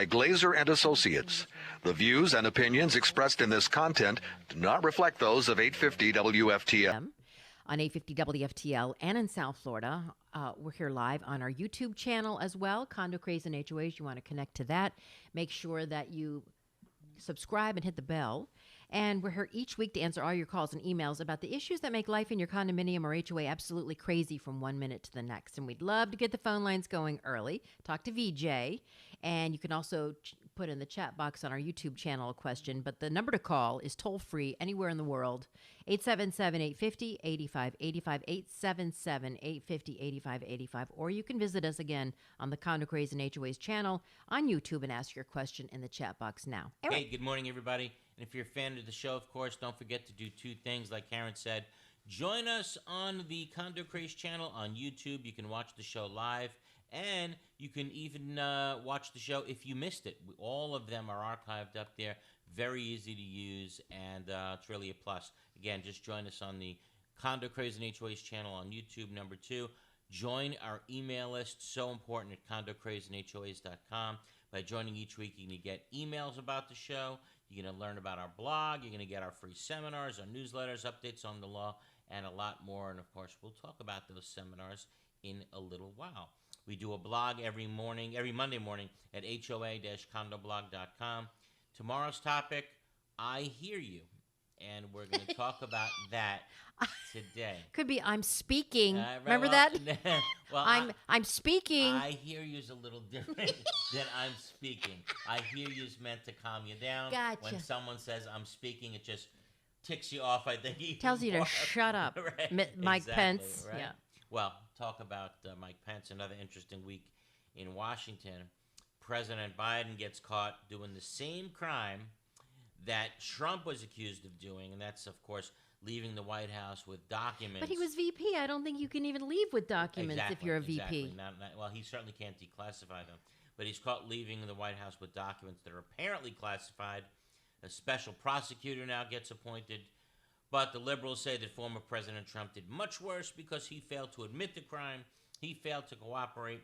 Glazer and Associates. The views and opinions expressed in this content do not reflect those of 850 WFTL. On 850 WFTL and in South Florida. We're here live on our YouTube channel as well, Condo, Craze, and HOAs. You want to connect to that. Make sure that you subscribe and hit the bell. And we're here each week to answer all your calls and emails about the issues that make life in your condominium or HOA absolutely crazy from one minute to the next. And we'd love to get the phone lines going early. Talk to VJ. And you can also put in the chat box on our YouTube channel a question. But the number to call is toll-free anywhere in the world, 877-850-8585, 877-850-8585. Or you can visit us again on the Condo, Craze, and HOAs channel on YouTube and ask your question in the chat box now. Eric. Hey, good morning, everybody. And if you're a fan of the show, of course, don't forget to do two things, like Karen said. Join us on the Condo Craze channel on YouTube. You can watch the show live, and you can even watch the show if you missed it. All of them are archived up there. Very easy to use, and it's really a plus. Again, just join us on the Condo Craze and HOAs channel on YouTube. Number two, join our email list. So important at condocrazeandhoas.com. By joining each week, you can get emails about the show. You're going to learn about our blog. You're going to get our free seminars, our newsletters, updates on the law, and a lot more. And, of course, we'll talk about those seminars in a little while. We do a blog every Monday morning at hoa-condoblog.com. Tomorrow's topic, I Hear You. And we're going to talk about that today. Could be I'm speaking. Right, Remember well, that? Well, I'm speaking. I hear you is a little different than I'm speaking. I hear you is meant to calm you down. Gotcha. When someone says I'm speaking, it just ticks you off, I think. Tells you to shut up. Right. Mike Exactly, Pence. right? Yeah. Well, talk about Mike Pence, another interesting week in Washington. President Biden gets caught doing the same crime that Trump was accused of doing, and that's, of course, leaving the White House with documents. But he was VP. I don't think you can even leave with documents if you're a VP. Exactly. Well, he certainly can't declassify them. But he's caught leaving the White House with documents that are apparently classified. A special prosecutor now gets appointed. But the liberals say that former President Trump did much worse because he failed to admit the crime. He failed to cooperate.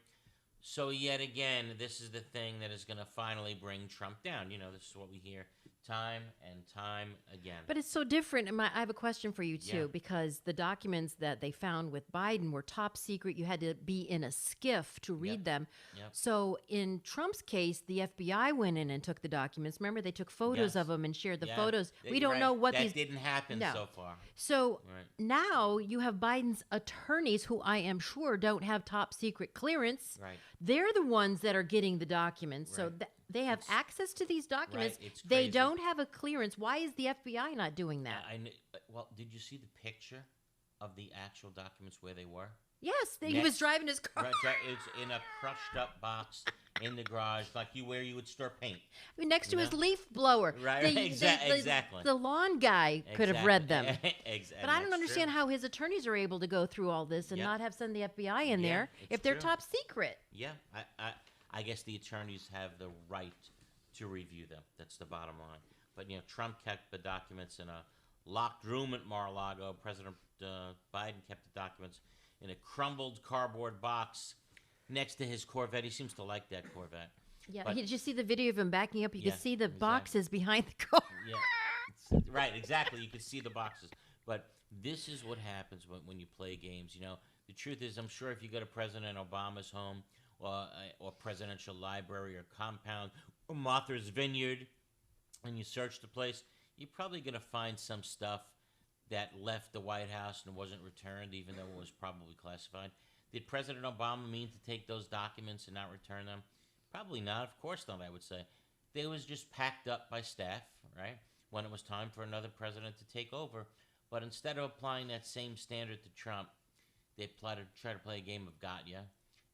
So yet again, this is the thing that is going to finally bring Trump down. You know, this is what we hear time and time again. But it's so different. And I have a question for you, too, Yeah. because the documents that they found with Biden were top secret. You had to be in a skiff to read them. Yep. So in Trump's case, the FBI went in and took the documents. Remember, they took photos of them and shared the photos. We don't know what that didn't happen so far. So now you have Biden's attorneys, who I am sure don't have top secret clearance. Right. They're the ones that are getting the documents. Right. So they have access to these documents. Right, it's they crazy. don't have a clearance. Why is the FBI not doing that? Well, did you see the picture of the actual documents where they were? Yes, he was driving his car. Right, it's in a crushed up box in the garage, like where you would store paint. I mean, next to his leaf blower. Right, exactly. The lawn guy could have read them. Exactly. But I don't understand how his attorneys are able to go through all this and not have send the FBI in there if they're top secret. Yeah, I guess the attorneys have the right to review them. That's the bottom line. But, Trump kept the documents in a locked room at Mar-a-Lago. President Biden kept the documents in a crumbled cardboard box next to his Corvette. He seems to like that Corvette. Yeah, but, did you see the video of him backing up? You could see the boxes behind the car. Yeah, right, exactly. You could see the boxes. But this is what happens when you play games. The truth is, I'm sure if you go to President Obama's home or presidential library or compound or Martha's Vineyard and you search the place, you're probably going to find some stuff that left the White House and wasn't returned, even though it was probably classified. Did President Obama mean to take those documents and not return them? Probably not. Of course not, I would say. They was just packed up by staff, right, when it was time for another president to take over. But instead of applying that same standard to Trump, they try to play a game of got ya.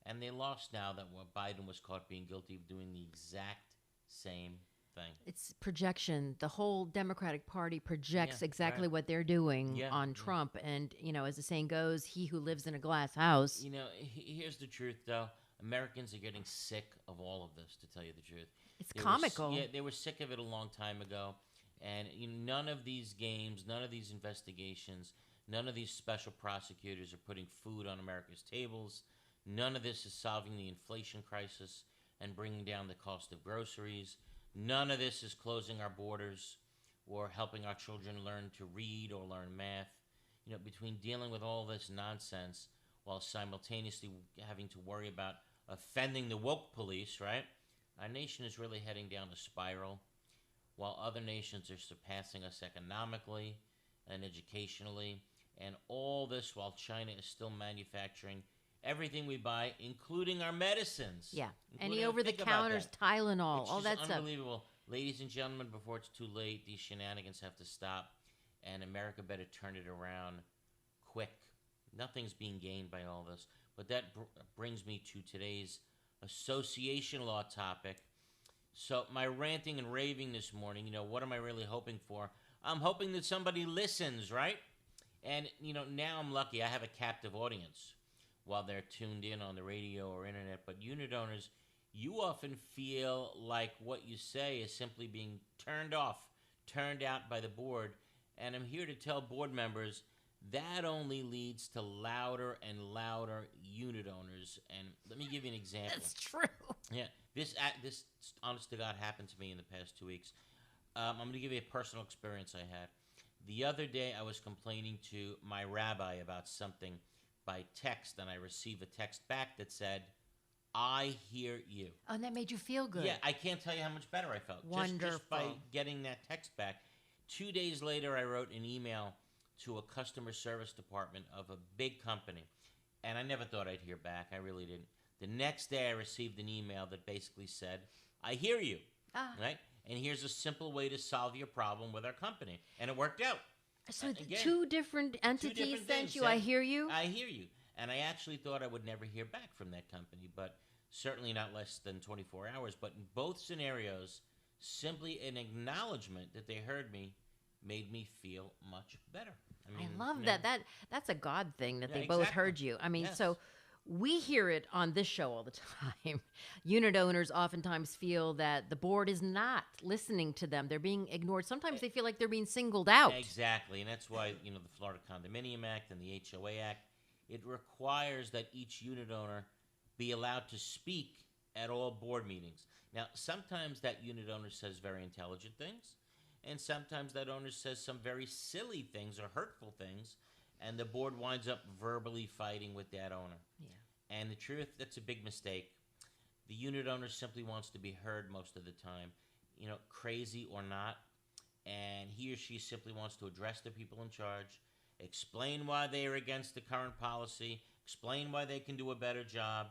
And they lost now that Biden was caught being guilty of doing the exact same thing. It's projection. The whole Democratic Party projects exactly what they're doing on Trump. And, as the saying goes, he who lives in a glass house. Here's the truth, though. Americans are getting sick of all of this, to tell you the truth. It's comical. They were sick of it a long time ago. And none of these games, none of these investigations, none of these special prosecutors are putting food on America's tables. None of this is solving the inflation crisis. and bringing down the cost of groceries. None of this is closing our borders or helping our children learn to read or learn math. Between dealing with all this nonsense while simultaneously having to worry about offending the woke police, right? Our nation is really heading down a spiral. While other nations are surpassing us economically and educationally, and all this while China is still manufacturing everything we buy, including our medicines. Yeah. Including- Any over-the-counters, think Tylenol, it's all just that stuff. unbelievable. Ladies and gentlemen, before it's too late, these shenanigans have to stop, and America better turn it around quick. Nothing's being gained by all this. But that brings me to today's association law topic. So my ranting and raving this morning, what am I really hoping for? I'm hoping that somebody listens, right? And, now I'm lucky. I have a captive audience while they're tuned in on the radio or internet. But unit owners, you often feel like what you say is simply being turned off, turned out by the board. And I'm here to tell board members that only leads to louder and louder unit owners. And let me give you an example. That's true. Yeah, this honest to God happened to me in the past 2 weeks. I'm going to give you a personal experience I had. The other day, I was complaining to my rabbi about something by text, and I received a text back that said, "I hear you." Oh, and that made you feel good. Yeah, I can't tell you how much better I felt. Just by Wonderful. getting that text back. 2 days later, I wrote an email to a customer service department of a big company, and I never thought I'd hear back. I really didn't. The next day, I received an email that basically said, "I hear you," right? And here's a simple way to solve your problem with our company. And it worked out. So Again, two different entities different sent things you, said, I hear you? I hear you. And I actually thought I would never hear back from that company, but certainly not less than 24 hours. But in both scenarios, simply an acknowledgement that they heard me made me feel much better. I love that. That's a God thing that Yeah, they both exactly. heard you. I mean, Yes. so we hear it on this show all the time. Unit owners oftentimes feel that the board is not listening to them. They're being ignored. Sometimes they feel like they're being singled out. Exactly, and that's why the Florida Condominium Act and the HOA Act, it requires that each unit owner be allowed to speak at all board meetings. Now, sometimes that unit owner says very intelligent things, and sometimes that owner says some very silly things or hurtful things, and the board winds up verbally fighting with that owner. Yeah. And the truth, that's a big mistake. The unit owner simply wants to be heard most of the time, crazy or not, and he or she simply wants to address the people in charge, explain why they are against the current policy, explain why they can do a better job,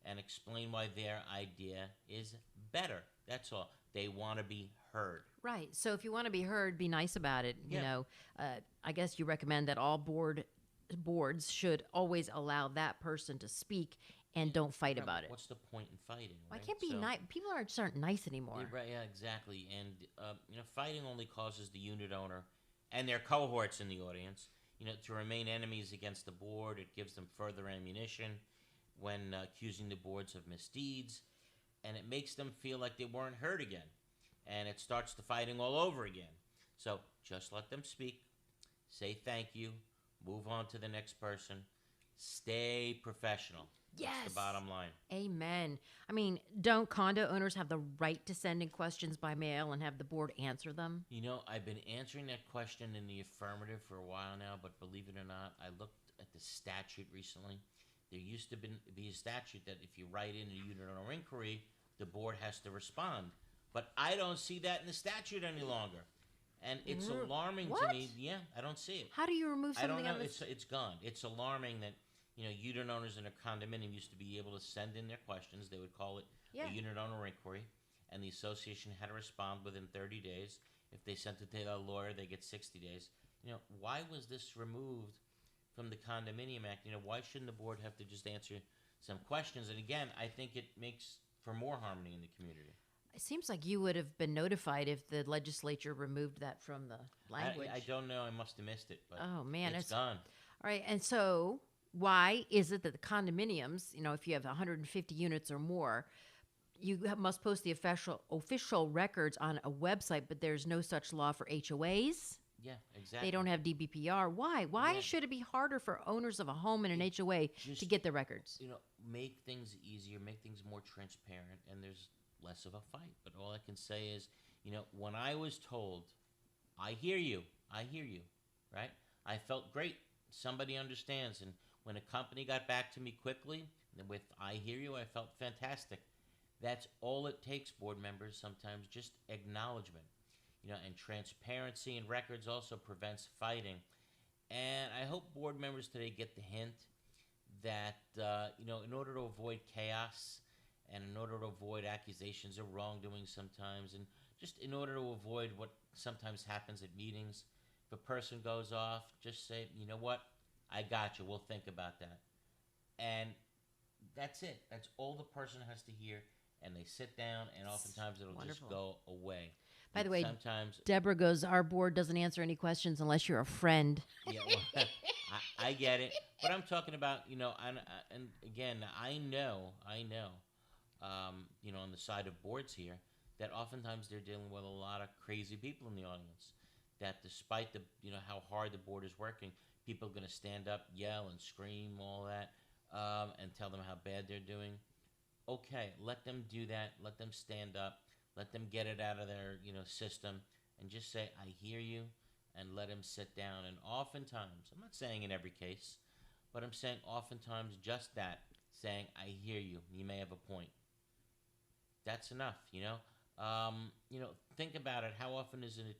and explain why their idea is better. That's all. They want to be heard. Right. So if you want to be heard, be nice about it. Yeah. I guess you recommend that all boards should always allow that person to speak and don't fight about it. What's the point in fighting? Why right? can't be So- nice? People aren't nice anymore. Yeah, right, yeah, exactly. And fighting only causes the unit owner and their cohorts in the audience, to remain enemies against the board. It gives them further ammunition when accusing the boards of misdeeds, and it makes them feel like they weren't heard again, and it starts the fighting all over again. So just let them speak, say thank you, move on to the next person, stay professional. Yes. That's the bottom line. Amen. I mean, don't condo owners have the right to send in questions by mail and have the board answer them? I've been answering that question in the affirmative for a while now, but believe it or not, I looked at the statute recently. There used to be a statute that if you write in a unit owner inquiry, the board has to respond. But I don't see that in the statute any longer. And it's alarming What? to me. Yeah, I don't see it. How do you remove I don't something know. on this? It's gone. It's alarming that unit owners in a condominium used to be able to send in their questions. They would call it Yeah. a unit owner inquiry, and the association had to respond within 30 days. If they sent it to a lawyer, they get 60 days. Why was this removed from the Condominium Act? Why shouldn't the board have to just answer some questions? And again, I think it makes for more harmony in the community. It seems like you would have been notified if the legislature removed that from the language. I don't know. I must have missed it. But Oh, man, it's it's- gone. All right, and so why is it that the condominiums, if you have 150 units or more, you must post the official records on a website, but there's no such law for HOAs? Yeah, exactly. They don't have DBPR. Why? Why Yeah. should it be harder for owners of a home in an HOA to Just- get the records? make things easier, make things more transparent, and there's less of a fight. But all I can say is, when I was told, I hear you, right? I felt great. Somebody understands. And when a company got back to me quickly with I hear you, I felt fantastic. That's all it takes, board members, sometimes just acknowledgement. And transparency in records also prevents fighting. And I hope board members today get the hint that, in order to avoid chaos and in order to avoid accusations of wrongdoing sometimes, and just in order to avoid what sometimes happens at meetings, if a person goes off, just say, you know what, I got you, we'll think about that. And that's it. That's all the person has to hear, and they sit down, and oftentimes it'll just go away. By the way, sometimes Deborah goes, our board doesn't answer any questions unless you're a friend. Yeah, well, I get it. But I'm talking about, and again, I know, on the side of boards here, that oftentimes they're dealing with a lot of crazy people in the audience. That despite the, how hard the board is working, people are going to stand up, yell, and scream, all that, and tell them how bad they're doing. Okay, let them do that. Let them stand up. Let them get it out of their, system, and just say, I hear you, and let them sit down. And oftentimes, I'm not saying in every case, but I'm saying oftentimes just that, saying, I hear you. You may have a point. That's enough, Think about it. How often is it,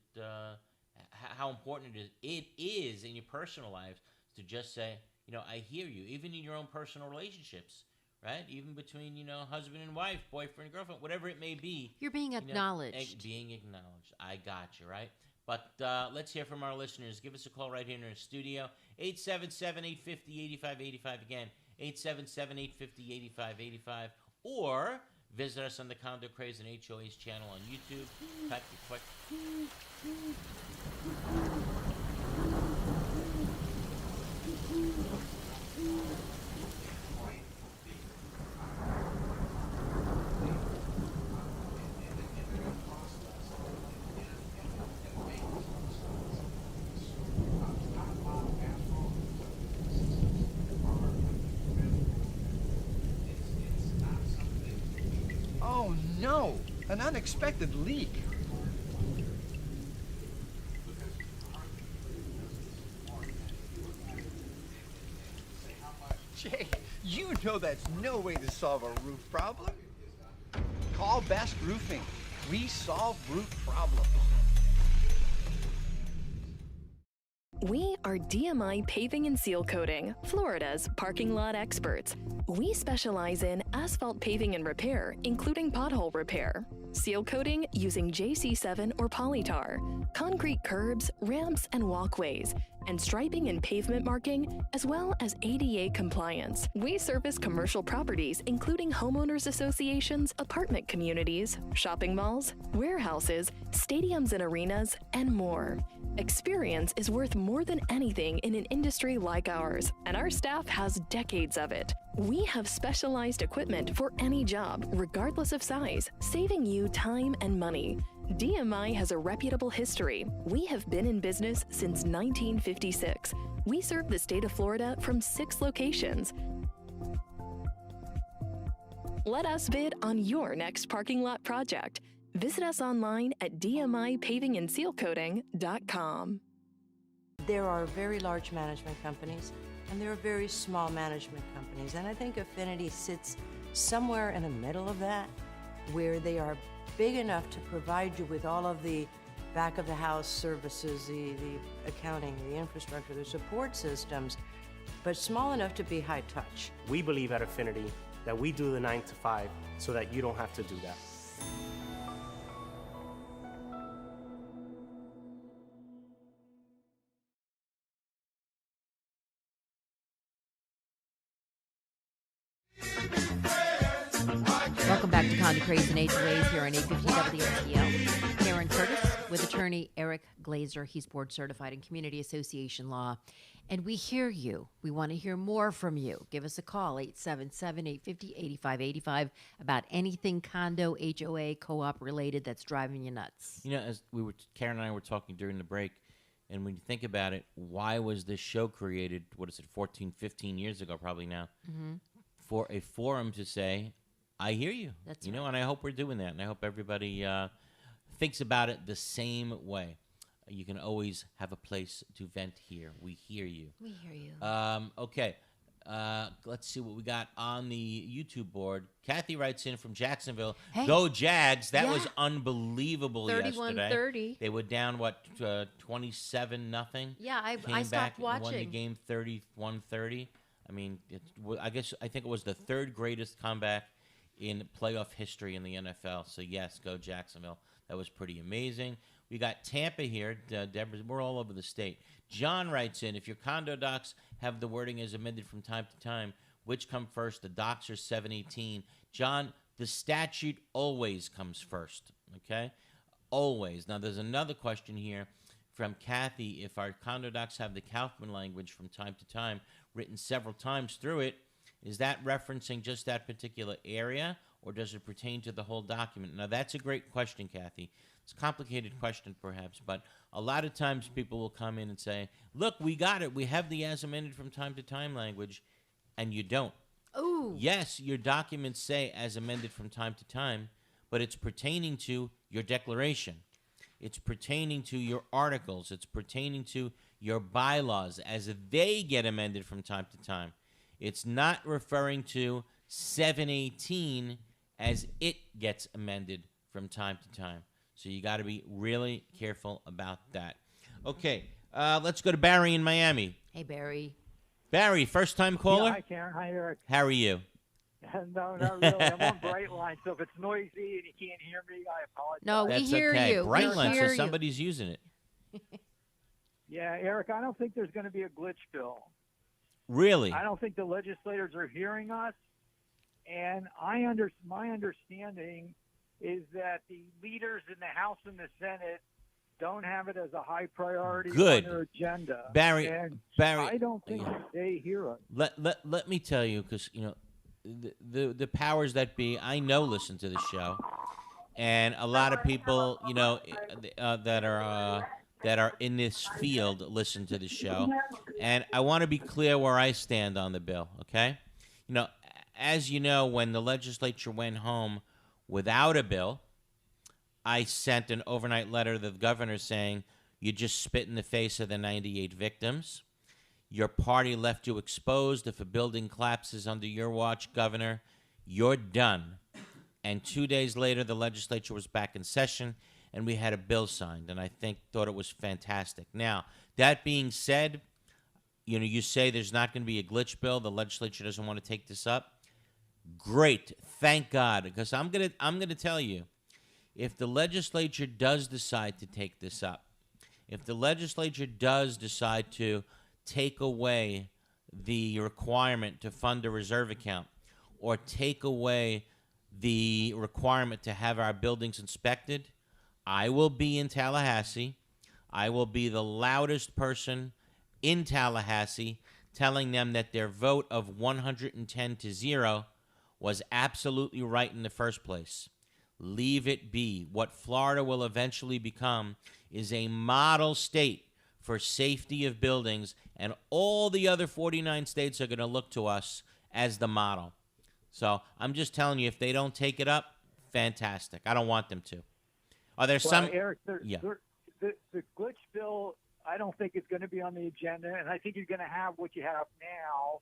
how important it is in your personal lives to just say, I hear you, even in your own personal relationships. Right? Even between, husband and wife, boyfriend and girlfriend, whatever it may be. You're being acknowledged. Being acknowledged. I got you, right? But let's hear from our listeners. Give us a call right here in our studio. 877-850-8585. Again, 877-850-8585. Or visit us on the Condo Craze and HOAs channel on YouTube. Type your question. Oh no, an unexpected leak. Jay, you know that's no way to solve a roof problem. Call Best Roofing. We solve roof problems. We are DMI Paving and Seal Coating, Florida's parking lot experts. We specialize in asphalt paving and repair, including pothole repair, seal coating using JC7 or polytar, concrete curbs, ramps, and walkways, and striping and pavement marking, as well as ADA compliance. We service commercial properties, including homeowners associations, apartment communities, shopping malls, warehouses, stadiums and arenas, and more. Experience is worth more than anything in an industry like ours, and our staff has decades of it. We have specialized equipment for any job, regardless of size, saving you time and money. DMI has a reputable history. We have been in business since 1956. We serve the state of Florida from 6 locations. Let us bid on your next parking lot project. Visit us online at dmipavingandsealcoating.com. There are very large management companies, and there are very small management companies. And I think Affinity sits somewhere in the middle of that, where they are big enough to provide you with all of the back of the house services, the accounting, the infrastructure, the support systems, but small enough to be high touch. We believe at Affinity that we do the 9 to 5 so that you don't have to do that. Welcome back to Condo Craze and HOAs here on 850 WFTL. Karen Curtis with attorney Eric Glazer. He's board certified in community association law. And we hear you. We want to hear more from you. Give us a call, 877-850-8585, about anything condo, HOA, co-op related that's driving you nuts. As Karen and I were talking during the break, and when you think about it, why was this show created, 14, 15 years ago probably now? for a forum to say, I hear you. That's you know, and I hope we're doing that, and I hope everybody thinks about it the same way. You can always have a place to vent here. We hear you. We hear you. Okay. Let's see what we got on the YouTube board. Kathy writes in from Jacksonville. Hey. Go Jags. That Yeah. was unbelievable 31-30. yesterday. They were down, 27-0? Yeah, I Came stopped back and won the watching. game 31-30. I mean, I think it was the third greatest comeback in playoff history in the NFL. So, yes, go Jacksonville. That was pretty amazing. We got Tampa here. Deborah, we're all over the state. John writes in, if your condo docs have the wording as amended from time to time, which come first, the docs or 718? John, the statute always comes first, okay? Always. Now, there's another question here from Kathy. If our condo docs have the Kaufman language from time to time written several times through it, is that referencing just that particular area, or does it pertain to the whole document? Now, that's a great question, Kathy. It's a complicated question, perhaps, but a lot of times people will come in and say, look, we got it. We have the as amended from time to time language, and you don't. Ooh. Yes, your documents say as amended from time to time, but it's pertaining to your declaration. It's pertaining to your articles. It's pertaining to your bylaws as they get amended from time to time. It's not referring to 718 as it gets amended from time to time. So you got to be really careful about that. Okay, let's go to Barry in Miami. Hey, Barry. Barry, first-time caller? Yeah, hi, Karen. Hi, Eric. How are you? No, not really. I'm on Brightline, so if it's noisy and you can't hear me, I apologize. No, we That's hear okay. you. We Brightline, hear so you. somebody's using it. Yeah, Eric, I don't think there's going to be a glitch bill. Really? I don't think the legislators are hearing us, and my understanding is that the leaders in the House and the Senate don't have it as a high priority Good. on their agenda. Barry, and Barry, I don't think they hear us. Let me tell you, because the powers that be, I know, listen to the show, and a lot of people that are in this field listen to the show, and I want to be clear where I stand on the bill. Okay, as you know, when the legislature went home without a bill, I sent an overnight letter to the governor saying, you just spit in the face of the 98 victims. Your party left you exposed. If a building collapses under your watch, Governor, you're done. And 2 days later, the legislature was back in session, and we had a bill signed, and I thought it was fantastic. Now, that being said, you say there's not going to be a glitch bill. The legislature doesn't want to take this up. Great. Thank God. Because I'm gonna tell you, if the legislature does decide to take this up, if the legislature does decide to take away the requirement to fund a reserve account, or take away the requirement to have our buildings inspected, I will be in Tallahassee. I will be the loudest person in Tallahassee telling them that their vote of 110-0 was absolutely right in the first place. Leave it be. What Florida will eventually become is a model state for safety of buildings, and all the other 49 states are going to look to us as the model. So I'm just telling you, if they don't take it up, fantastic. I don't want them to. Are there some... Eric, Yeah. the glitch bill, I don't think it's going to be on the agenda, and I think you're going to have what you have now,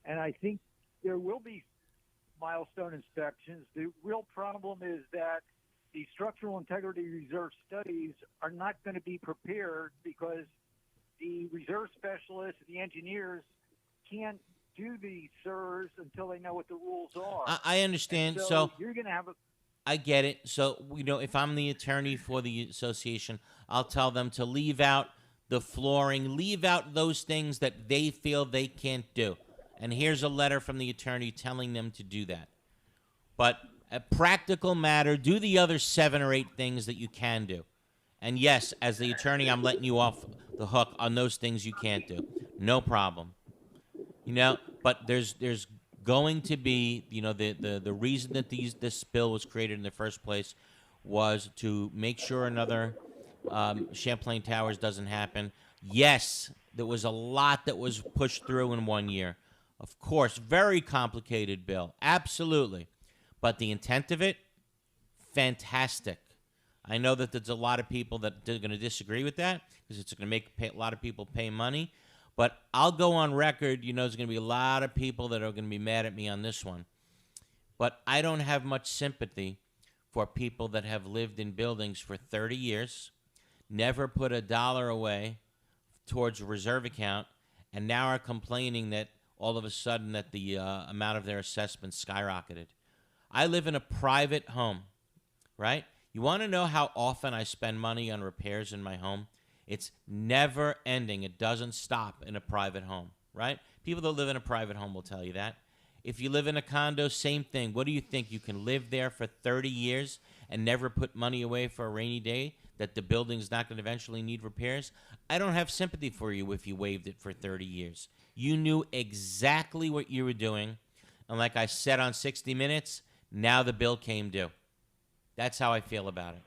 and I think there will be milestone inspections. The real problem is that the structural integrity reserve studies are not going to be prepared because the reserve specialists, the engineers, can't do the SIRs until they know what the rules are. I understand. And So you're going to have a... I get it. So, if I'm the attorney for the association, I'll tell them to leave out the flooring, leave out those things that they feel they can't do. And here's a letter from the attorney telling them to do that. But a practical matter, do the other 7 or 8 things that you can do. And yes, as the attorney, I'm letting you off the hook on those things you can't do. No problem. But there's going to be, the reason that this bill was created in the first place was to make sure another Champlain Towers doesn't happen. Yes, there was a lot that was pushed through in 1 year. Of course, very complicated bill. Absolutely. But the intent of it, fantastic. I know that there's a lot of people that are going to disagree with that because it's going to make a lot of people pay money. But I'll go on record. There's going to be a lot of people that are going to be mad at me on this one. But I don't have much sympathy for people that have lived in buildings for 30 years, never put a dollar away towards a reserve account, and now are complaining that all of a sudden that the amount of their assessment skyrocketed. I live in a private home, right? You want to know how often I spend money on repairs in my home? It's never ending. It doesn't stop in a private home, right? People that live in a private home will tell you that. If you live in a condo, same thing. What do you think? You can live there for 30 years and never put money away for a rainy day, that the building's not going to eventually need repairs? I don't have sympathy for you if you waived it for 30 years. You knew exactly what you were doing. And like I said on 60 Minutes, now the bill came due. That's how I feel about it.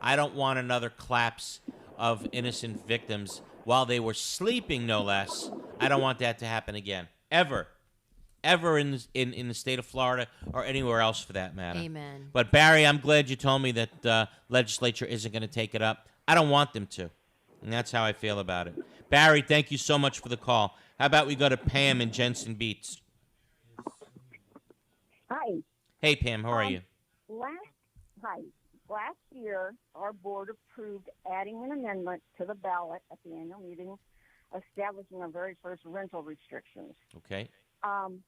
I don't want another collapse of innocent victims while they were sleeping, no less. I don't want that to happen again, ever in the state of Florida or anywhere else for that matter. Amen. But Barry, I'm glad you told me that the legislature isn't going to take it up. I don't want them to, and that's how I feel about it. Barry, thank you so much for the call. How about we go to Pam in Jensen Beach? Hi. Hey, Pam, how are you? Last year, our board approved adding an amendment to the ballot at the annual meeting establishing our very first rental restrictions. Okay.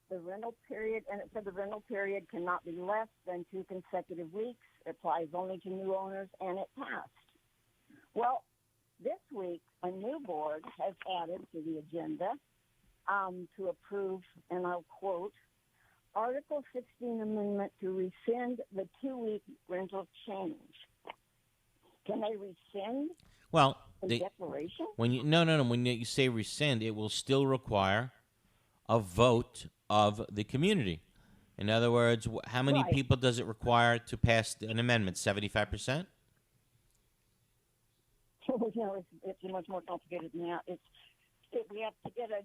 The rental period, and it said the rental period cannot be less than 2 consecutive weeks. It applies only to new owners, and it passed. Well, this week, a new board has added to the agenda to approve, and I'll quote, Article 16 amendment to rescind the 2-week rental change. Can they rescind the declaration? When you say rescind, it will still require a vote of the community. In other words, how many people does it require to pass an amendment? 75%? No, it's much more complicated than that. We have to get a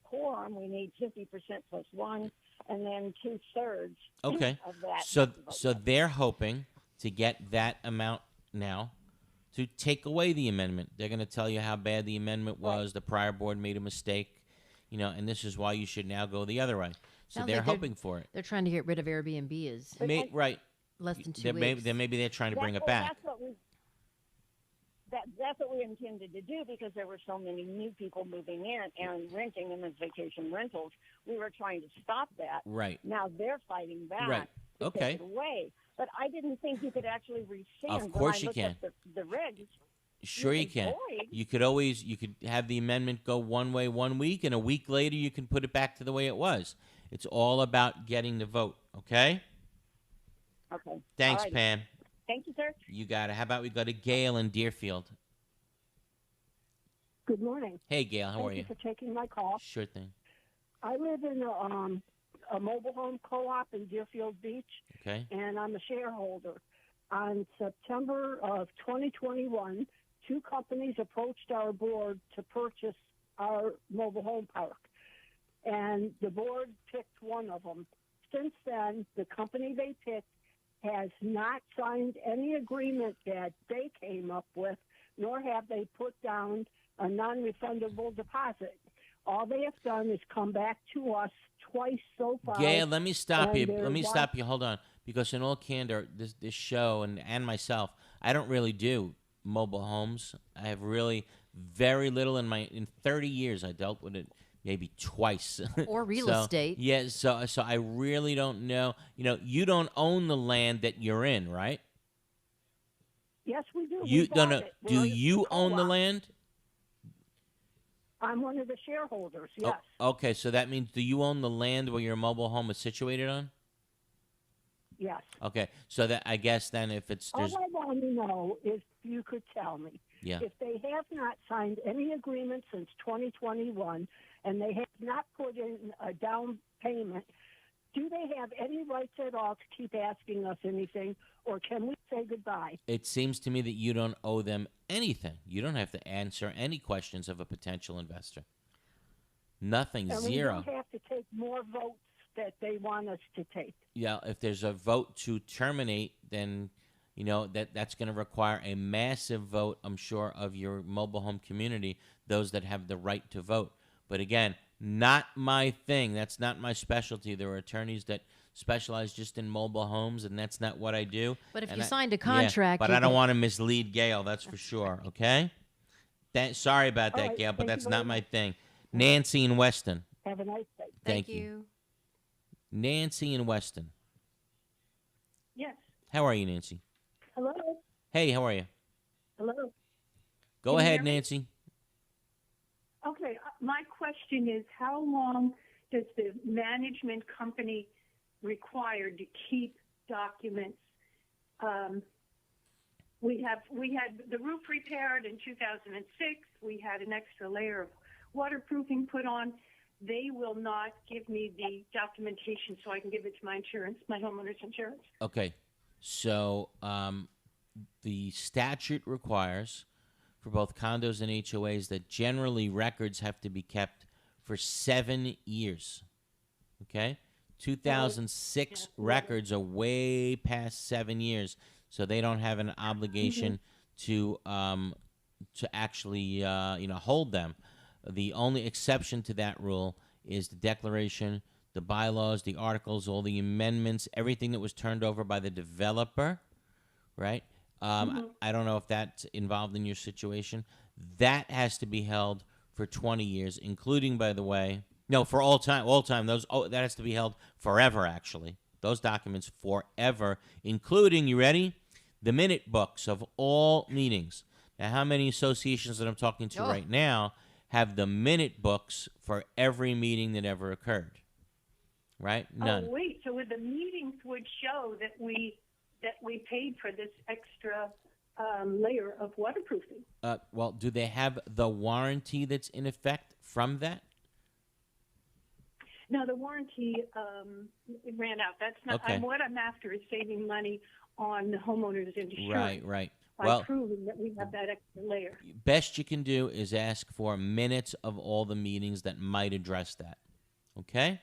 quorum. We need 50% plus 1, and then 2/3 Okay. of that. So they're hoping to get that amount now to take away the amendment. They're going to tell you how bad the amendment was. The prior board made a mistake, and this is why you should now go the other way. So Sounds they're like hoping for it. They're trying to get rid of Airbnb is Right. less than 2 weeks. Maybe they're trying to bring it back. That's what we intended to do because there were so many new people moving in and renting them as vacation rentals. We were trying to stop that. Right. Now they're fighting back Right. to Okay. take it away. But I didn't think you could actually rescind. Of course you when I looked can. At the regs. Sure you can. void. You could have the amendment go one way 1 week, and a week later you can put it back to the way it was. It's all about getting the vote, okay? Okay. Thanks, Alrighty. Pam. Thank you, sir. You got it. How about we go to Gail in Deerfield? Good morning. Hey, Gail, how are Thank you? you for taking my call. Sure thing. I live in a mobile home co-op in Deerfield Beach, Okay. and I'm a shareholder. On September of 2021, 2 companies approached our board to purchase our mobile home park, and the board picked one of them. Since then, the company they picked has not signed any agreement that they came up with, nor have they put down a non-refundable deposit. All they have done is come back to us twice so far. Gail, let me stop you. and Let me they're stop you. Hold on. Because in all candor, this show and myself, I don't really do mobile homes. I have really very little in 30 years. I dealt with it maybe twice. Or real So, estate. Yeah, so I really don't know. You don't own the land that you're in, right? Yes, we do. You We don't bought know. it. Do We're you a own the co-op. land? I'm one of the shareholders, yes. Okay, so that means do you own the land where your mobile home is situated on? Yes. Okay, so that I guess then if it's All there's I want to know is if you could tell me, yeah. if they have not signed any agreement since 2021 and they have not put in a down payment, do they have any rights at all to keep asking us anything, or can we say goodbye? It seems to me that you don't owe them anything. You don't have to answer any questions of a potential investor. Nothing. And we Zero. don't have to take more votes that they want us to take. Yeah, if there's a vote to terminate, then that's going to require a massive vote, I'm sure, of your mobile home community, those that have the right to vote. But again, not my thing. That's not my specialty. There are attorneys that specialize just in mobile homes, and that's not what I do. But if And you I- signed a yeah, contract, but you I don't can- want to mislead Gail, that's for sure, okay? Sorry about All that, right, Gail, but thank you that's very not my much. thing. Nancy in Weston. Have a nice day. Thank you. Nancy in Weston. Yes. How are you, Nancy? Hello. Hey, how are you? Hello. Go Can you ahead, hear me? Nancy. Okay, my question is, how long does the management company require to keep documents? We had the roof repaired in 2006. We had an extra layer of waterproofing put on. They will not give me the documentation so I can give it to my insurance, my homeowner's insurance. Okay, so the statute requires for both condos and HOAs that generally records have to be kept for 7 years. Okay? 2006 records are way past 7 years, so they don't have an obligation to actually hold them. The only exception to that rule is the declaration, the bylaws, the articles, all the amendments, everything that was turned over by the developer, right? I don't know if that's involved in your situation. That has to be held for 20 years, including, by the way, no, for all time. That has to be held forever, actually. Those documents forever, including, you ready? The minute books of all meetings. Now, how many associations that I'm talking to right now have the minute books for every meeting that ever occurred? Right? None. Oh, wait. So the meetings would show that we paid for this extra layer of waterproofing. Well, do they have the warranty that's in effect from that? No, the warranty it ran out. That's not. Okay. What I'm after is saving money on the homeowner's insurance. Right. By Well, proving that we have that extra layer. best you can do is ask for minutes of all the meetings that might address that. Okay?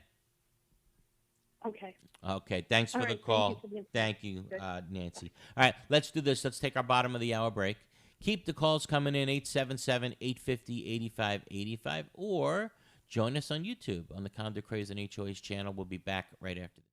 Okay. Okay, thanks All for the right, call. thank you. Thank you, Nancy. All right, let's do this. Let's take our bottom of the hour break. Keep the calls coming in, 877-850-8585, or join us on YouTube on the Condo Craze and HOAs channel. We'll be back right after this.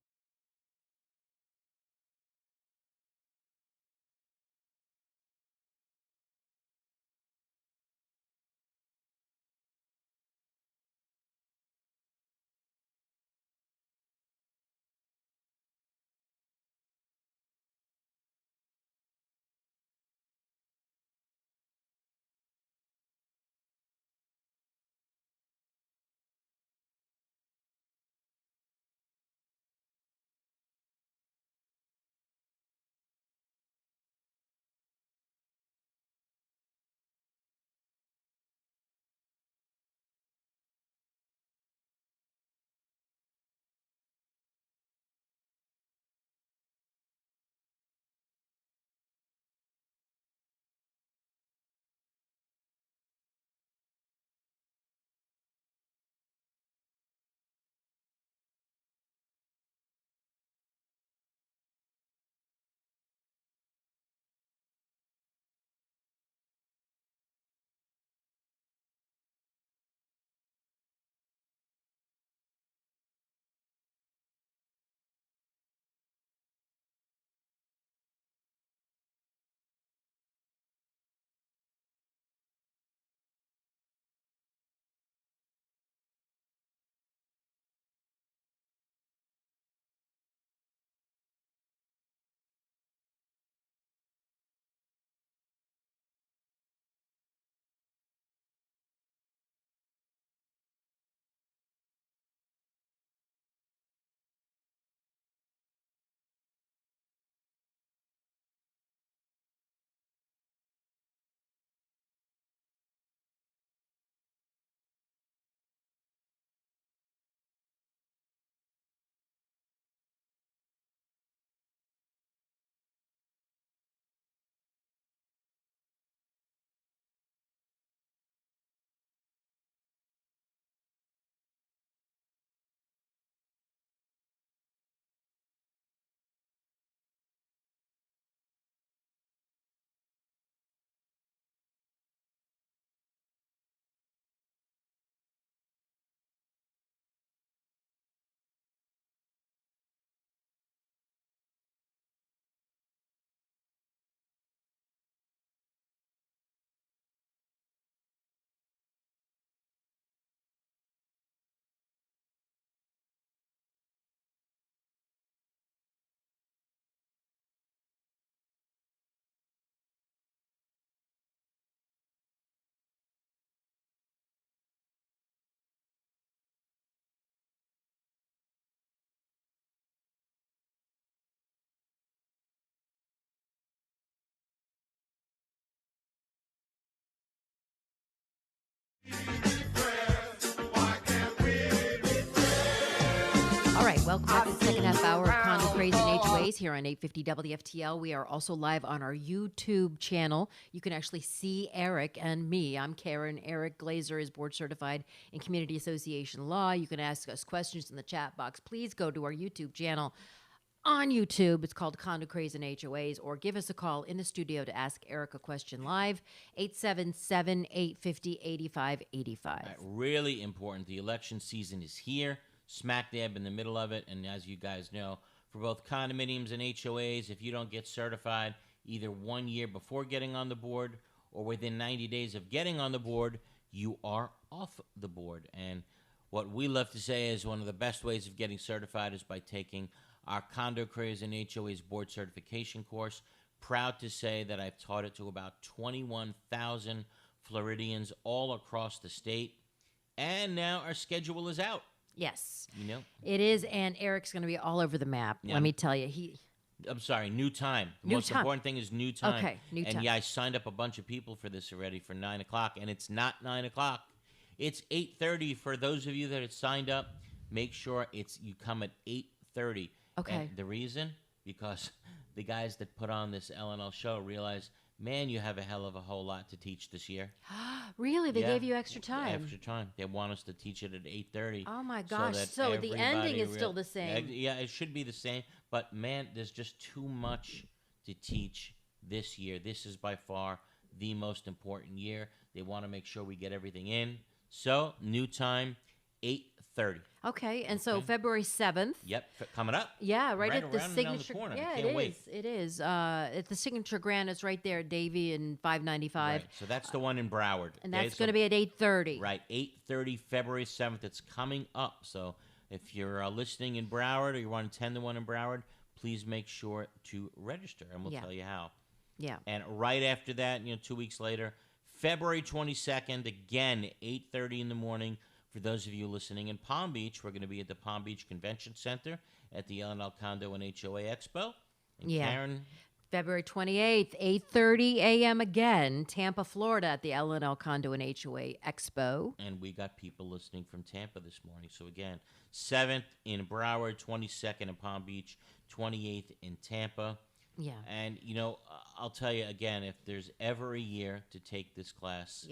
Welcome back to the second half hour of Condo, Craze, and HOAs here on 850 WFTL. We are also live on our YouTube channel. You can actually see Eric and me. I'm Karen. Eric Glazer is board certified in Community Association Law. You can ask us questions in the chat box. Please go to our YouTube channel. On YouTube, it's called Condo, Craze, and HOAs, or give us a call in the studio to ask Eric a question live, 877-850-8585. Really important. The election season is here, smack dab in the middle of it, and as you guys know, for both condominiums and HOAs, if you don't get certified either 1 year before getting on the board or within 90 days of getting on the board, you are off the board. And what we love to say is one of the best ways of getting certified is by taking our Condo, Craze, and HOAs board certification course. Proud to say that I've taught it to about 21,000 Floridians all across the state. And now our schedule is out. Yes. You know? It is, and Eric's going to be all over the map. Yeah. Let me tell you. I'm sorry, new time. The New most time. important thing is new time. Okay, new time. And yeah, I signed up a bunch of people for this already for 9 o'clock, and it's not 9 o'clock. It's 8:30. For those of you that have signed up, make sure you come at 8:30. Okay. And the reason? Because the guys that put on this LNL show realize, man, you have a hell of a whole lot to teach this year. Really? They Yeah. gave you extra time? Extra time. They want us to teach it at 8:30. Oh, my gosh. that So the ending everybody is still the same. Yeah, it should be the same. But, man, there's just too much to teach this year. This is by far the most important year. They want to make sure we get everything in. So, new time, 8:30. Okay, and so February 7th. Yep, coming up. Yeah, right at the around and down signature. the corner. Yeah, I can't wait. It is. At the Signature Grand, it's right there, Davie and 595. Right. So that's the one in Broward. And okay? that's going to be at 8:30. Right, 8:30, February 7th. It's coming up. So if you're listening in Broward or you want to attend the one in Broward, please make sure to register, and we'll tell you how. Yeah. And right after that, 2 weeks later, February 22nd, again, 8:30 in the morning. For those of you listening in Palm Beach, we're going to be at the Palm Beach Convention Center at the LNL Condo and HOA Expo. And Karen? February 28th, 8:30 a.m. again, Tampa, Florida at the LNL Condo and HOA Expo. And we got people listening from Tampa this morning. So again, 7th in Broward, 22nd in Palm Beach, 28th in Tampa. Yeah. And, I'll tell you again, if there's ever a year to take this class,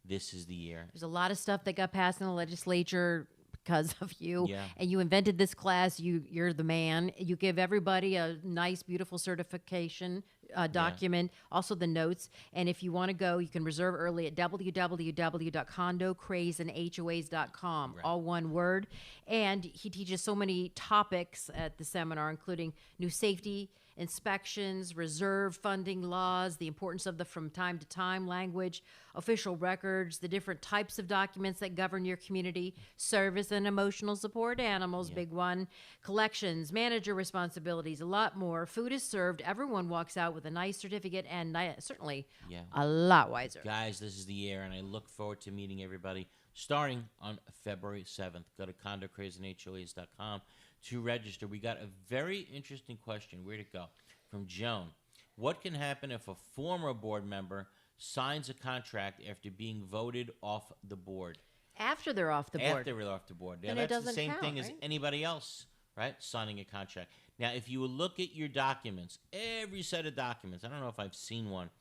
this is the year. There's a lot of stuff that got passed in the legislature because of you. Yeah. And you invented this class. You're the man. You give everybody a nice, beautiful certification document, also the notes. And if you want to go, you can reserve early at www.condocrazeandhoas.com, all one word. And he teaches so many topics at the seminar, including new safety inspections, reserve funding laws, the importance of the from time to time language, official records, the different types of documents that govern your community, service and emotional support animals, big one, collections, manager responsibilities, a lot more. Food is served. Everyone walks out with a nice certificate and certainly a lot wiser. Guys, this is the year, and I look forward to meeting everybody starting on February 7th. Go to condocrazeandhoas.com to register. We got a very interesting question. Where'd it go? From Joan. What can happen if a former board member signs a contract after being voted off the board? After they're off the board. After they're off the board. Now, Then it that's the doesn't same count, thing as right? anybody else, right? Signing a contract. Now, if you look at your documents, every set of documents, I don't know if I've seen one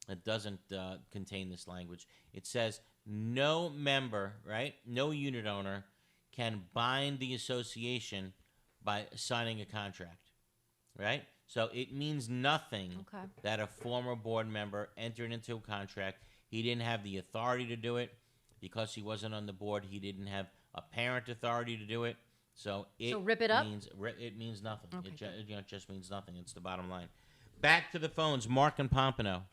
that doesn't contain this language. It says no member, right, no unit owner can bind the association by signing a contract, right? So it means nothing that a former board member entered into a contract. He didn't have the authority to do it because he wasn't on the board. He didn't have apparent authority to do it. So rip it up? It means nothing. Okay, It just means nothing. It's the bottom line. Back to the phones. Mark and Pompano.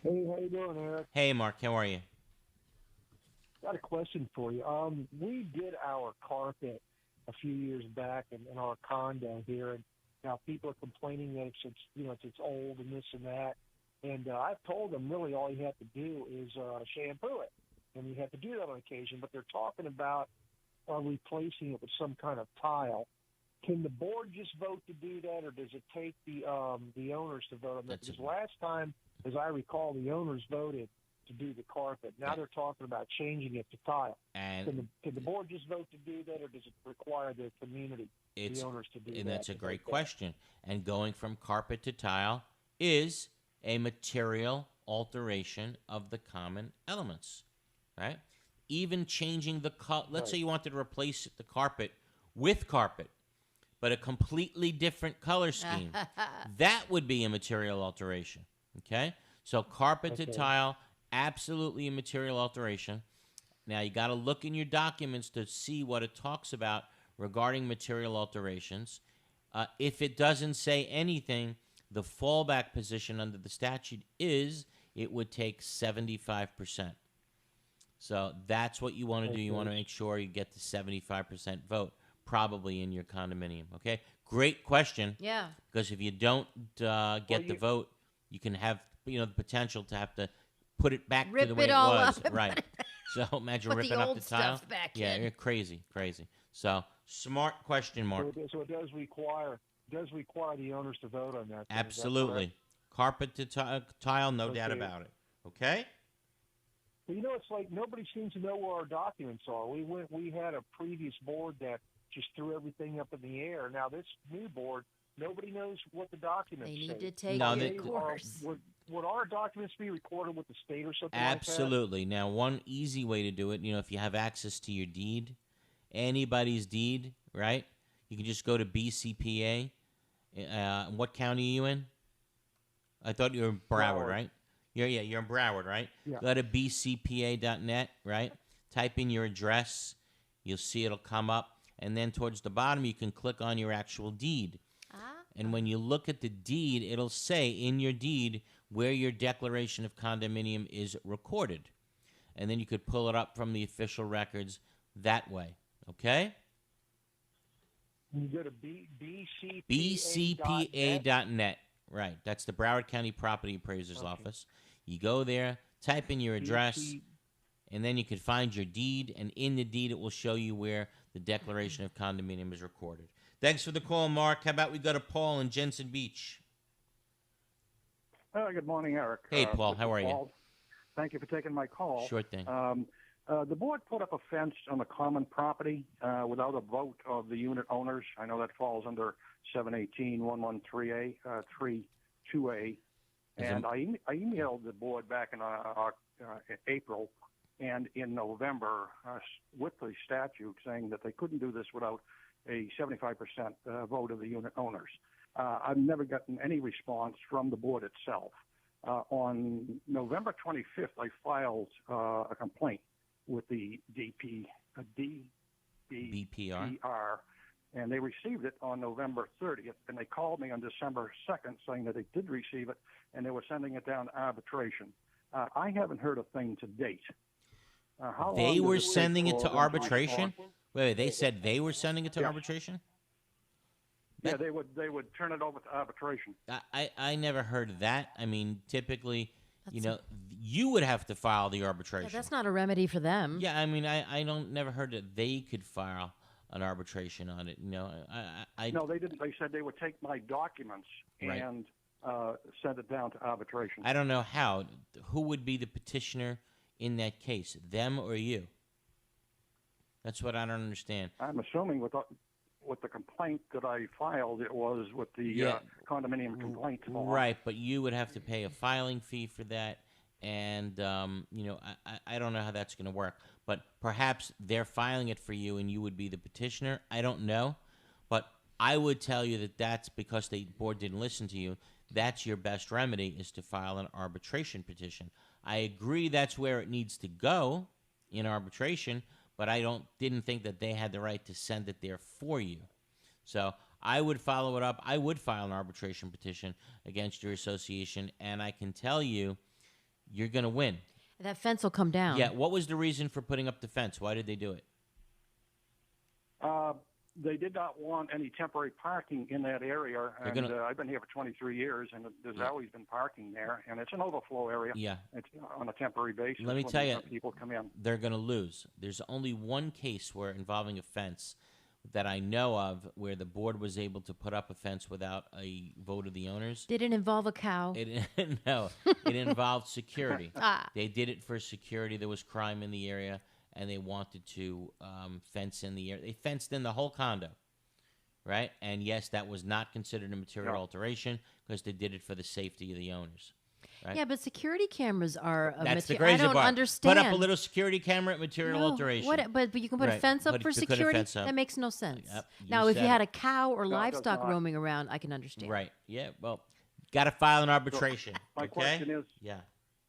Hey, how you doing, Eric? Hey, Mark. How are you? Got a question for you. We did our carpet a few years back in our condo here, and now people are complaining that it's old and this and that. And I've told them really all you have to do is shampoo it, and you have to do that on occasion. But they're talking about replacing it with some kind of tile. Can the board just vote to do that, or does it take the owners to vote on that? Because last time, as I recall, the owners voted to do the carpet. Now Yeah. they're talking about changing it to tile. And Can the board just vote to do that, or does it require the community, the owners, to do that? and that's a to great vote that? question. And going from carpet to tile is a material alteration of the common elements, right? Even changing the color. Let's say you wanted to replace the carpet with carpet, but a completely different color scheme. That would be a material alteration, okay? So carpet to tile, absolutely a material alteration. Now, you got to look in your documents to see what it talks about regarding material alterations. If it doesn't say anything, the fallback position under the statute is it would take 75%. So that's what you want to do. You want to make sure you get the 75% vote, probably in your condominium, okay? Great question. Yeah. Because if you don't get the vote, you can have, the potential to have to put it back Rip to the way it it all was. up. Right. So imagine Put the ripping up old the tile. stuff back Yeah, in. you're crazy. So smart question, Mark. So it does require the owners to vote on that. then, is that Absolutely. Carpet to tile, no doubt Okay. about it. Okay? Well, it's like nobody seems to know where our documents are. We had a previous board that just threw everything up in the air. Now this new board, nobody knows what the documents They say. need to take No, the they- course. Would our documents be recorded with the state or something Absolutely. Now, one easy way to do it, if you have access to your deed, anybody's deed, right? You can just go to BCPA. What county are you in? I thought you were in Broward, Broward. right? You're in Broward, right? Yeah. Go to bcpa.net, right? Type in your address. You'll see it'll come up. And then towards the bottom, you can click on your actual deed. And when you look at the deed, it'll say in your deed where your declaration of condominium is recorded. And then you could pull it up from the official records that way. Okay? You go to bcpa.net. bcpa.net. Right. That's the Broward County Property Appraiser's Office. You go there, type in your address, and then you can find your deed. And in the deed, it will show you where the declaration of condominium is recorded. Thanks for the call, Mark. How about we go to Paul in Jensen Beach? Good morning, Eric. Hey, Paul. This How is are you? Paul. Thank you for taking my call. Sure thing. The board put up a fence on the common property without a vote of the unit owners. I know that falls under 718-113A, 32A. And I emailed the board back in April and in November with the statute saying that they couldn't do this without a 75% vote of the unit owners. I've never gotten any response from the board itself. On November 25th, I filed a complaint with the BPR, and they received it on November 30th, and they called me on December 2nd saying that they did receive it, and they were sending it down to arbitration. I haven't heard a thing to date. How long They does were it take sending it for to them arbitration? respond? Wait, they said they were sending it to arbitration? Yeah, they would turn it over to arbitration. I never heard of that. I mean, typically, you would have to file the arbitration. Yeah, that's not a remedy for them. Yeah, I mean, I don't never heard that they could file an arbitration on it. No, they didn't. They said they would take my documents Right. and send it down to arbitration. I don't know how. Who would be the petitioner in that case, them or you? That's what I don't understand. I'm assuming with the complaint that I filed, it was with the condominium complaint form. Right, but you would have to pay a filing fee for that, and I don't know how that's going to work. But perhaps they're filing it for you, and you would be the petitioner. I don't know, but I would tell you that that's because the board didn't listen to you. That's your best remedy, is to file an arbitration petition. I agree that's where it needs to go in arbitration, but I didn't think that they had the right to send it there for you. So I would follow it up. I would file an arbitration petition against your association, and I can tell you, you're going to win. That fence will come down. Yeah. What was the reason for putting up the fence? Why did they do it? They did not want any temporary parking in that area, and I've been here for 23 years, and there's always been parking there, and it's an overflow area. Yeah. It's on a temporary basis. Let me when tell you, people come in. they're going to lose. There's only one case involving a fence that I know of where the board was able to put up a fence without a vote of the owners. Did it involve a cow? No, it involved security. Ah. They did it for security. There was crime in the area, and they wanted to fence in the area. They fenced in the whole condo, right? And yes, that was not considered a material alteration because they did it for the safety of the owners. Right? Yeah, but security cameras are a That's the I crazy don't part. understand. Put up a little security camera at material alteration. But you can put a Right. fence up Put for a security? fence up. That makes no sense. Yep, Now, if you said had it. a cow or No, it does livestock not. roaming around, I can understand. Right. Yeah. Well, got to file an arbitration. My okay? question is, Yeah.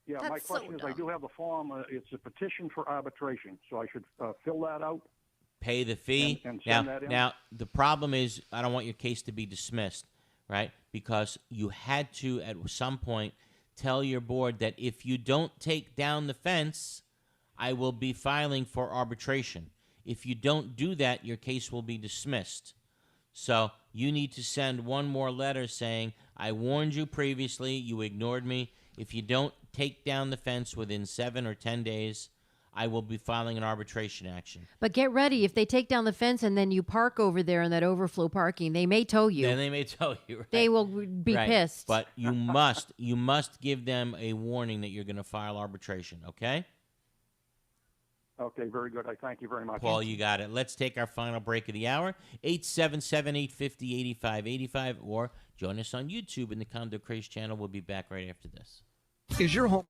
my That's so question is, I dumb. do have the form. It's a petition for arbitration, so I should fill that out. Pay the fee. And send that in? Now, the problem is, I don't want your case to be dismissed, right? Because you had to, at some point, tell your board that if you don't take down the fence, I will be filing for arbitration. If you don't do that, your case will be dismissed. So you need to send one more letter saying, I warned you previously, you ignored me. If you don't take down the fence within 7 or 10 days, I will be filing an arbitration action. But get ready. If they take down the fence and then you park over there in that overflow parking, they may tow you. Then they may tell you, right? They will be Right. pissed. But you must give them a warning that you're going to file arbitration, okay? Okay, very good. I thank you very much. Paul, you got it. Let's take our final break of the hour. 877-850-8585 or join us on YouTube in the Condo Craze channel. We'll be back right after this. Is your home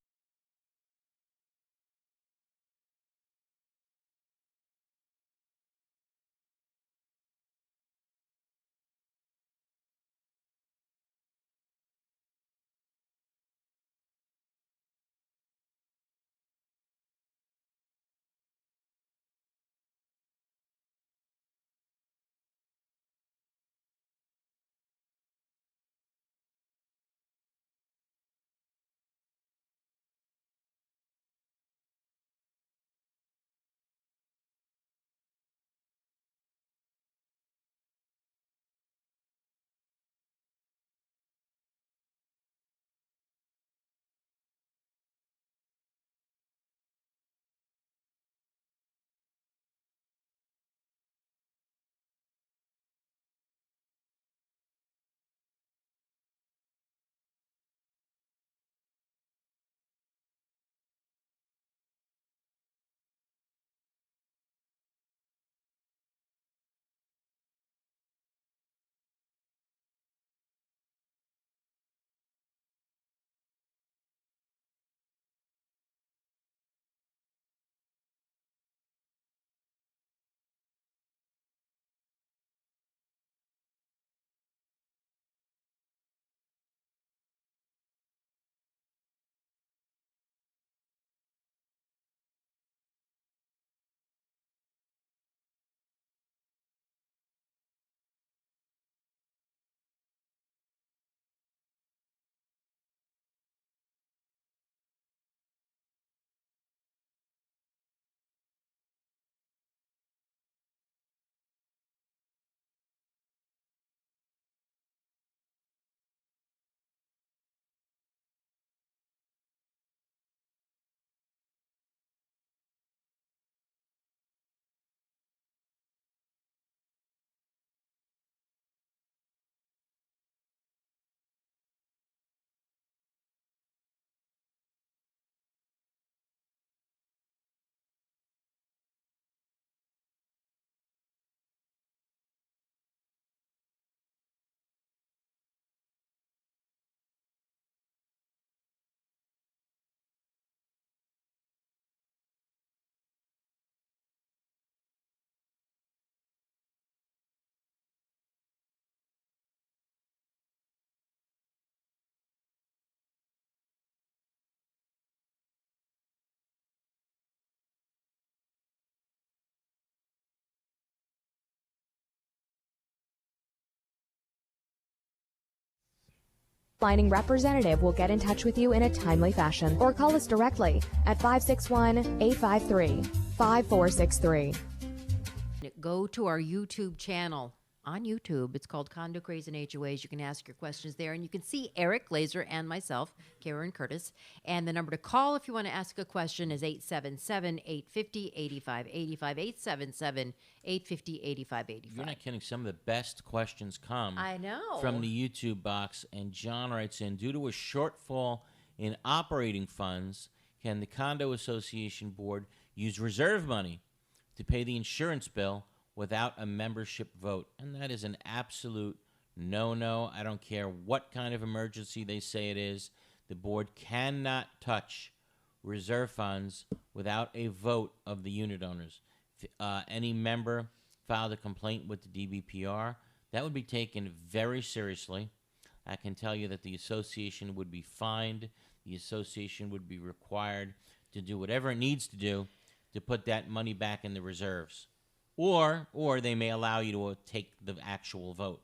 Lining representative will get in touch with you in a timely fashion or call us directly at 561-853-5463. Go to our YouTube channel. on YouTube. It's called Condo Craze and HOAs. You can ask your questions there, and you can see Eric Glazer and myself, Karen Curtis. And the number to call if you want to ask a question is 877-850-8585, 877-850-8585. You're not kidding. Some of the best questions come I know. from the YouTube box. And John writes in, due to a shortfall in operating funds, can the Condo Association Board use reserve money to pay the insurance bill without a membership vote? And that is an absolute no-no. I don't care what kind of emergency they say it is. The board cannot touch reserve funds without a vote of the unit owners. If any member filed a complaint with the DBPR, that would be taken very seriously. I can tell you that the association would be fined. The association would be required to do whatever it needs to do to put that money back in the reserves. Or they may allow you to take the actual vote.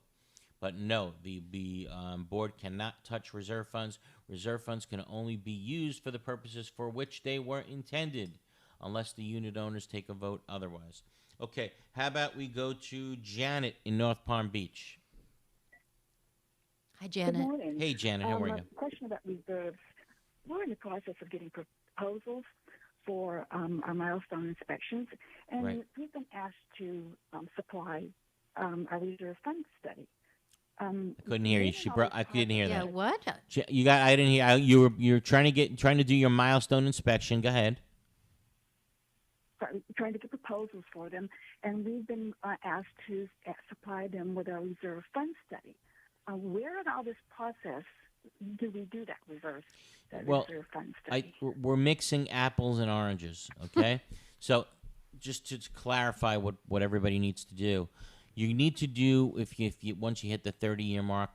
But no, the board cannot touch reserve funds. Reserve funds can only be used for the purposes for which they were intended, unless the unit owners take a vote otherwise. Okay, how about we go to Janet in North Palm Beach? Hi, Janet. Good morning. Hey, Janet, how are you? A question about reserves. We're in the process of getting proposals for our milestone inspections, and Right. we've been asked to supply our reserve fund study. I couldn't hear you. I couldn't hear Yeah, that. what? You got. I didn't hear. You're trying to do your milestone inspection. Go ahead. Trying to get proposals for them, and we've been asked to supply them with our reserve fund study. Where in all this process do we do that reserve fund study? We're mixing apples and oranges. Okay, so just to clarify what everybody needs to do, you need to do if you once you hit the 30-year mark,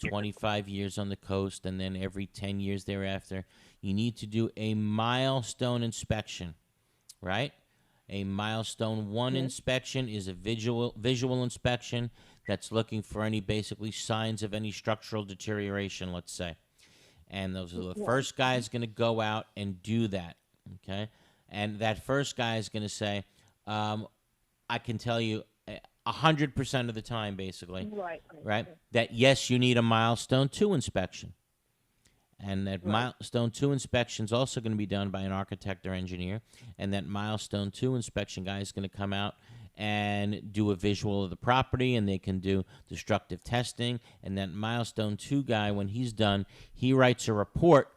25 years on the coast, and then every 10 years thereafter, you need to do a milestone inspection, right? A milestone 1 inspection is a visual inspection that's looking for any basically signs of any structural deterioration, let's say. And those are the first guy is going to go out and do that, okay? And that first guy is going to say, I can tell you 100% of the time, basically, right? That yes, you need a milestone 2 inspection. And that milestone 2 inspection is also going to be done by an architect or engineer. And that milestone 2 inspection guy is going to come out and do a visual of the property, and they can do destructive testing. And that milestone 2 guy, when he's done, he writes a report,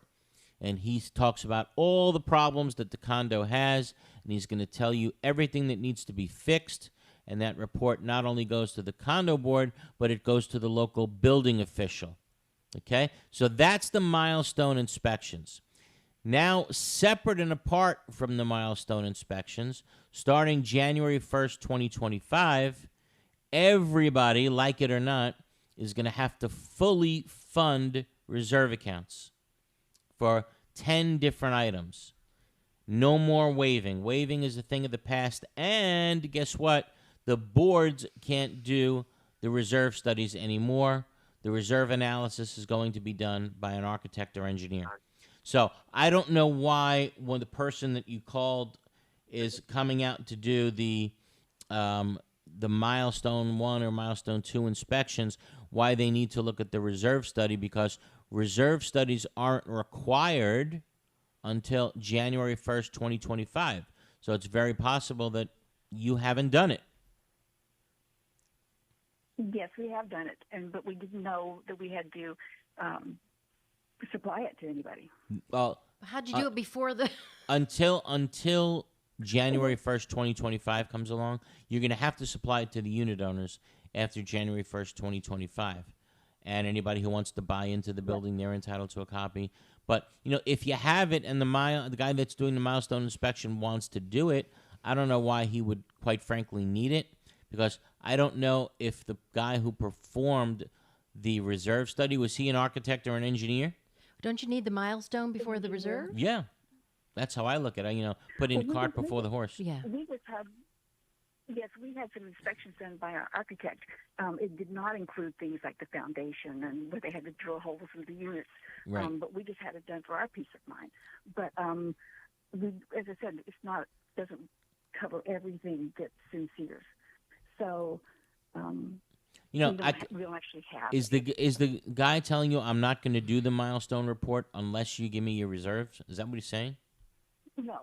and he talks about all the problems that the condo has, and he's going to tell you everything that needs to be fixed. And that report not only goes to the condo board, but it goes to the local building official. Okay? So that's the milestone inspections. Now, separate and apart from the milestone inspections, starting January 1st, 2025, everybody, like it or not, is going to have to fully fund reserve accounts for 10 different items. No more waiving. Waiving is a thing of the past. And guess what? The boards can't do the reserve studies anymore. The reserve analysis is going to be done by an architect or engineer. So I don't know why when the person that you called is coming out to do the milestone 1 or milestone 2 inspections, why they need to look at the reserve study, because reserve studies aren't required until January 1st, 2025. So it's very possible that you haven't done it. Yes, we have done it, but we didn't know that we had to supply it to anybody. Well, how'd you do it before the? Until January 1st, 2025 comes along, you're going to have to supply it to the unit owners after January 1st, 2025. And anybody who wants to buy into the building, they're entitled to a copy. But if you have it and the guy that's doing the milestone inspection wants to do it, I don't know why he would, quite frankly, need it. Because I don't know if the guy who performed the reserve study, was he an architect or an engineer? Don't you need the milestone before the reserve? Yeah. That's how I look at it. Putting the cart before the horse. Yeah. We had some inspections done by our architect. It did not include things like the foundation and where they had to drill holes in the units. Right. But we just had it done for our peace of mind. But as I said, doesn't cover everything that's in Sears. So You know, we don't actually have. is the guy telling you I'm not going to do the milestone report unless you give me your reserves? Is that what he's saying? No.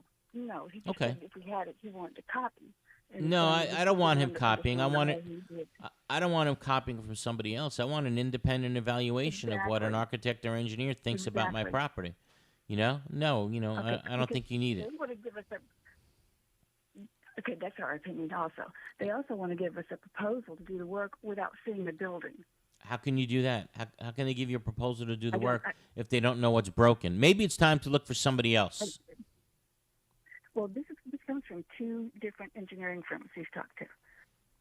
He just Okay. said if we had it, he wanted to copy. No, I don't want him copying. I don't want him copying from somebody else. I want an independent evaluation of what an architect or engineer thinks about my property. You know? No, Okay, I don't think you need it. They want to give us okay, that's our opinion also. They also want to give us a proposal to do the work without seeing the building. How can you do that? How can they give you a proposal to do the work if they don't know what's broken? Maybe it's time to look for somebody else. Well, this comes from 2 different engineering firms he's talked to.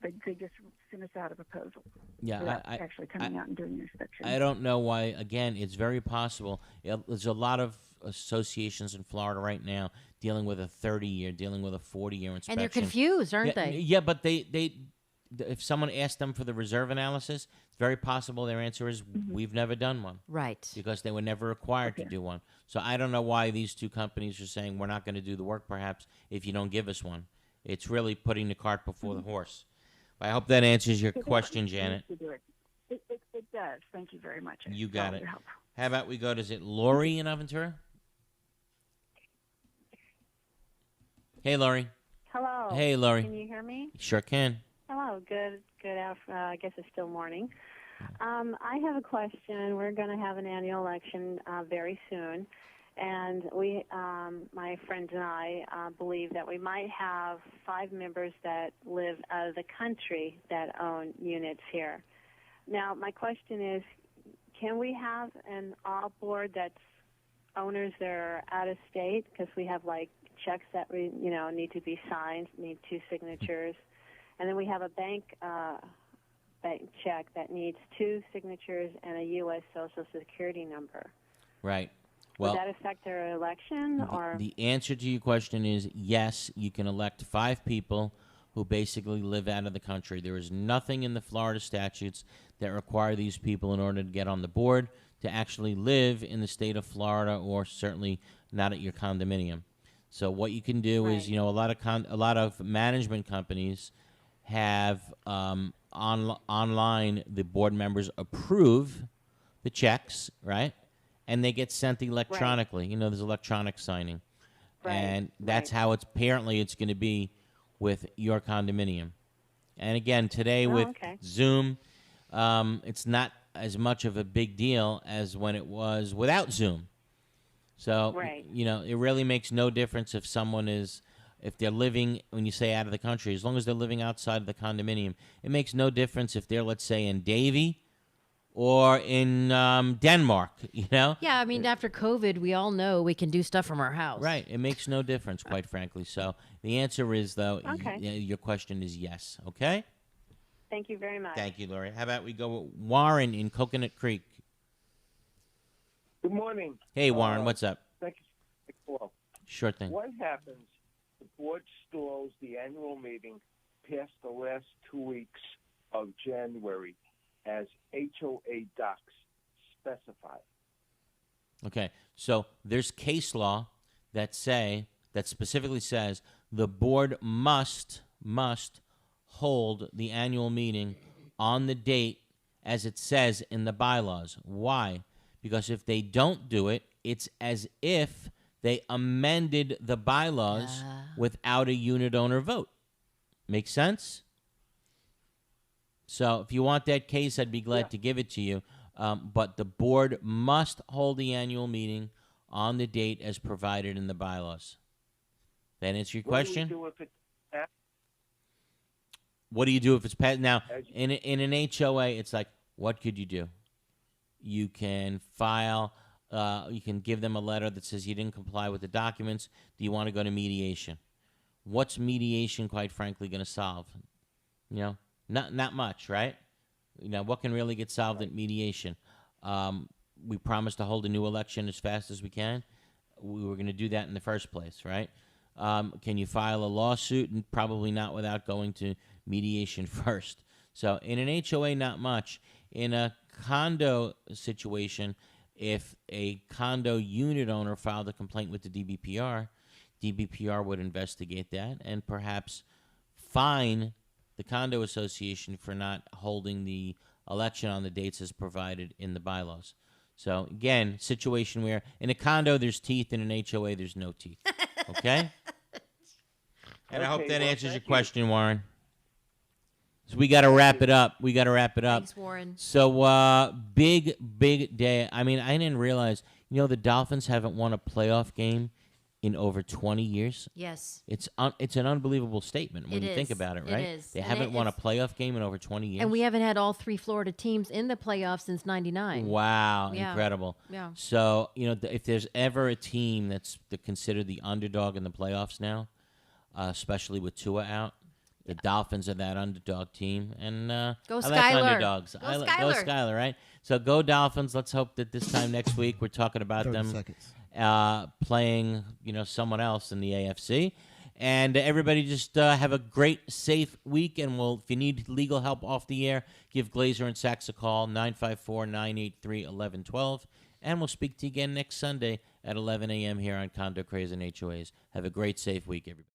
They just sent us out a proposal. Yeah, without actually coming out and doing the inspection. I don't know why. Again, it's very possible. There's a lot of associations in Florida right now dealing with a 30-year, dealing with a 40-year inspection. And they're confused, aren't they? Yeah, but they if someone asked them for the reserve analysis, it's very possible their answer is we've never done one. Right. Because they were never required to do one. So I don't know why these 2 companies are saying we're not going to do the work perhaps if you don't give us one. It's really putting the cart before the horse. I hope that answers your question, Janet. It does. Thank you very much. You got it. How about we go to, is it Lori in Aventura? Hey, Lori. Hello. Hey, Lori. Can you hear me? Sure can. Hello. Good afternoon. I guess it's still morning. I have a question. We're going to have an annual election very soon. And we, my friends and I, believe that we might have 5 members that live out of the country that own units here. Now, my question is, can we have an all board that's owners that are out of state? Because we have like checks that we, need to be signed, need 2 signatures, and then we have a bank check that needs 2 signatures and a U.S. Social Security number. Right. Well, would that affect our election, or the answer to your question is yes. You can elect 5 people who basically live out of the country. There is nothing in the Florida statutes that require these people, in order to get on the board, to actually live in the state of Florida, or certainly not at your condominium. So what you can do is, a lot of management companies have online the board members approve the checks, right? And they get sent electronically. Right. There's electronic signing. Right. And that's how it's going to be with your condominium. And again, today with Zoom, it's not as much of a big deal as when it was without Zoom. So, it really makes no difference if someone if they're living, when you say out of the country, as long as they're living outside of the condominium, it makes no difference if they're, let's say, in Davie or in Denmark, Yeah, I mean, after COVID, we all know we can do stuff from our house. Right. It makes no difference, quite frankly. So the answer is, though, your question is yes. Okay? Thank you very much. Thank you, Lori. How about we go with Warren in Coconut Creek? Good morning. Hey, Warren. What's up? Thank you for the call. Sure thing. What happens if the board stalls the annual meeting past the last 2 weeks of January, as HOA docs specify? Okay, so there's case law that specifically says the board must hold the annual meeting on the date as it says in the bylaws. Why? Because if they don't do it, it's as if they amended the bylaws without a unit owner vote. Make sense? So if you want that case, I'd be glad to give it to you. But the board must hold the annual meeting on the date as provided in the bylaws. That answer your question? What do you do if it's passed? Now, in an HOA, it's like, what could you do? You can file, you can give them a letter that says you didn't comply with the documents. Do you want to go to mediation? What's mediation, quite frankly, going to solve? Not much, right? What can really get solved at mediation? We promised to hold a new election as fast as we can. We were going to do that in the first place, right? Can you file a lawsuit? And probably not without going to mediation first. So in an HOA, not much. In a condo situation, if a condo unit owner filed a complaint with the DBPR would investigate that and perhaps fine the condo association for not holding the election on the dates as provided in the bylaws. So again, situation where in a condo there's teeth, in an HOA there's no teeth. Okay? And I hope that answers your question, Warren. So we got to wrap it up. Thanks, Warren. So big day. I mean, I didn't realize, the Dolphins haven't won a playoff game in over 20 years. Yes. It's an unbelievable statement when It you think is. about it, It right? is. They And haven't won a playoff game in over 20 years. And we haven't had all 3 Florida teams in the playoffs since '99. Wow, Yeah. incredible. Yeah. So, if there's ever a team that's considered the underdog in the playoffs now, especially with Tua out, the Dolphins are that underdog team. And Go I like Skylar. underdogs. Go Go Skylar. Skylar, right? So go Dolphins. Let's hope that this time next week we're talking about 30 them seconds. playing, someone else in the AFC. And everybody just have a great, safe week. And if you need legal help off the air, give Glazer and Sachs a call, 954-983-1112. And we'll speak to you again next Sunday at 11 a.m. here on Condo, Craze, and HOAs. Have a great, safe week, everybody.